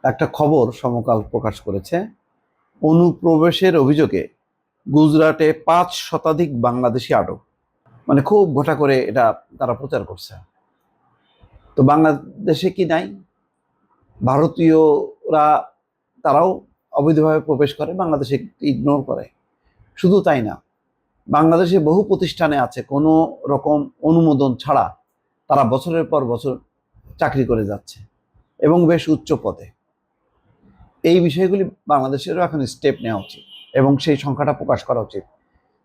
একটা খবর সমকাল প্রকাশ করেছে, অনুপ্রবেশের অভিযোগে গুজরাটে ৫ শতাধিক বাংলাদেশি আটক। মানে খুব ঘটা করে এটা তারা প্রচার করছে। তো বাংলাদেশে কি নাই? ভারতীয়রা তারাও অবৈধভাবে প্রবেশ করে, বাংলাদেশে ইগনোর করে। শুধু তাই না, বাংলাদেশে বহু প্রতিষ্ঠানে আছে কোনো রকম অনুমোদন ছাড়া তারা বছরের পর বছর চাকরি করে যাচ্ছে এবং বেশ উচ্চ পদে। এই বিষয়গুলি বাংলাদেশেরও এখন স্টেপ নেওয়া উচিত এবং সেই সংখ্যাটা প্রকাশ করা উচিত।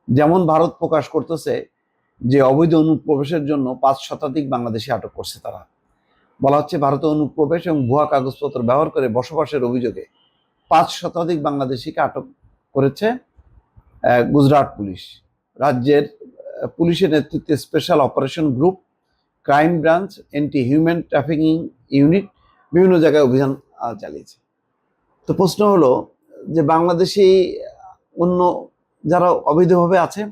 যেমন ভারত প্রকাশ করতেছে যে অবৈধ অনুপ্রবেশের জন্য ৫ শতাধিক বাংলাদেশি আটক করছে তারা। বলা হচ্ছে ভারতে অনুপ্রবেশ এবং ভুয়া কাগজপত্র ব্যবহার করে বসবাসের অভিযোগে ৫ শতাধিক বাংলাদেশিকে আটক করেছে গুজরাট পুলিশ। রাজ্যের পুলিশের নেতৃত্বে special operation group, crime branch, anti human trafficking unit বিভিন্ন জায়গায় অভিযান চালিয়েছে। তো প্রশ্ন হলো যে বাংলাদেশি অন্য যারা অবৈধভাবে আছে,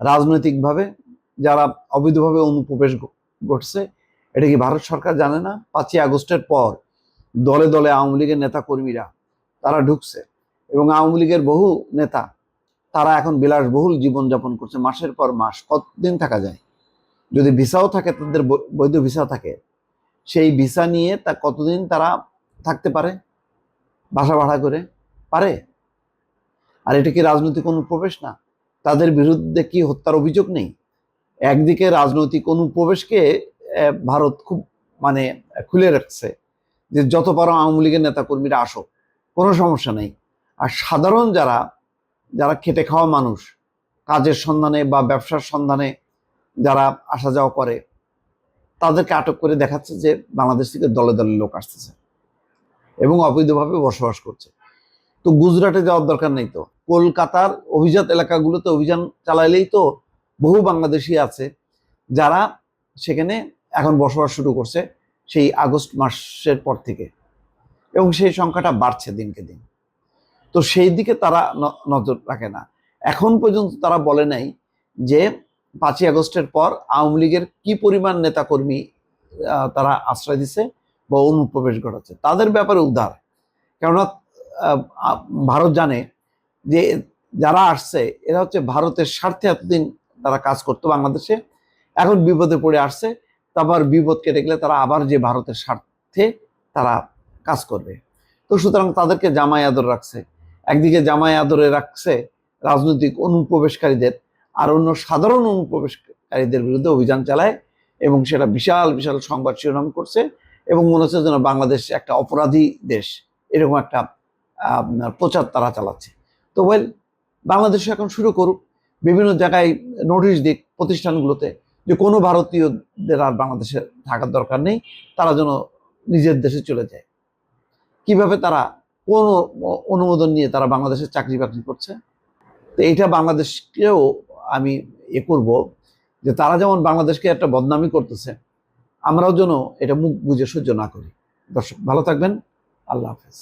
রাজনৈতিকভাবে যারা অবৈধভাবে অনুপ্রবেশ ঘটছে, এটা কি ভারত সরকার জানে না? ৫ই আগস্টের পর দলে দলে আওয়ামী লীগের নেতা কর্মীরা তারা ঢুকছে এবং আওয়ামী লীগের বহু নেতা তারা এখন বিলাসবহুল জীবনযাপন করছে। মাসের পর মাস কতদিন থাকা যায়? যদি ভিসাও থাকে, তাদের বৈধ ভিসা থাকে, সেই ভিসা নিয়ে তা কতদিন তারা থাকতে পারে? বাসা ভাড়া করে পারে? আর এটা কি রাজনৈতিক অনুপ্রবেশ না? তাদের বিরুদ্ধে কি হত্যার অভিযোগ নেই? একদিকে রাজনৈতিক অনুপ্রবেশকে ভারত খুব খুলে রাখছে যে যত পারো আওয়ামী লীগের নেতাকর্মীরা আসো, কোনো সমস্যা নেই। আর সাধারণ যারা যারা খেটে খাওয়া মানুষ, কাজের সন্ধানে বা ব্যবসার সন্ধানে যারা আসা যাওয়া করে, তাদেরকে আটক করে দেখাচ্ছে যে বাংলাদেশ থেকে দলে দলে লোক আসতেছে এবং অবৈধভাবে বসবাস করছে। তো গুজরাটে যাওয়ার দরকার নেই তো? কলকাতার অভিজাত এলাকাগুলোতে অভিযান চালাইলেই তো বহু বাংলাদেশি আছে যারা সেখানে এখন বসবাস শুরু করছে সেই আগস্ট মাসের পর থেকে, এবং সেই সংখ্যাটা বাড়ছে দিনকে দিন। তো সেই দিকে তারা নজর রাখে না। এখন পর্যন্ত তারা বলে নাই যে ৫ই আগস্টের পর আওয়ামী লীগের কি পরিমাণ নেতাকর্মী তারা আশ্রয় দিছে বা অনুপ্রবেশ ঘটাচ্ছে, তাদের ব্যাপারে উদ্ধার। কেননা ভারত জানে যে যারা আসছে এরা হচ্ছে ভারতের স্বার্থে এতদিন তারা কাজ করতো বাংলাদেশে, এখন বিপদে পড়ে আসছে, তারপর বিপদ কেটে গেলে তারা আবার যে ভারতের স্বার্থে তারা কাজ করবে। তো সুতরাং তাদেরকে জামাই আদর রাখছে, একদিকে জামাই আদরে রাখছে রাজনৈতিক অনুপ্রবেশকারীদের, আর অন্য সাধারণ অনুপ্রবেশকারীদের বিরুদ্ধে অভিযান চালায় এবং সেটা বিশাল বিশাল সংবাদ শিরোনাম করছে এবং মনে হচ্ছে যেন বাংলাদেশ একটা অপরাধী দেশ, এরকম একটা প্রচার তারা চালাচ্ছে। তো বাংলাদেশে এখন শুরু করুক, বিভিন্ন জায়গায় নোটিশ দিক প্রতিষ্ঠানগুলোতে যে কোনো ভারতীয়দের আর বাংলাদেশে থাকার দরকার নেই, তারা যেন নিজের দেশে চলে যায়। কিভাবে তারা কোন অনুমোদন নিয়ে তারা বাংলাদেশে চাকরি বাকরি করছে? তো এটা বাংলাদেশকেও আমি করব যে তারা যেমন বাংলাদেশকে একটা বদনামি করতেছে, আমরাও যেন এটা মুখ বুঝে সহ্য না করি। দর্শক ভালো থাকবেন, আল্লাহ হাফেজ।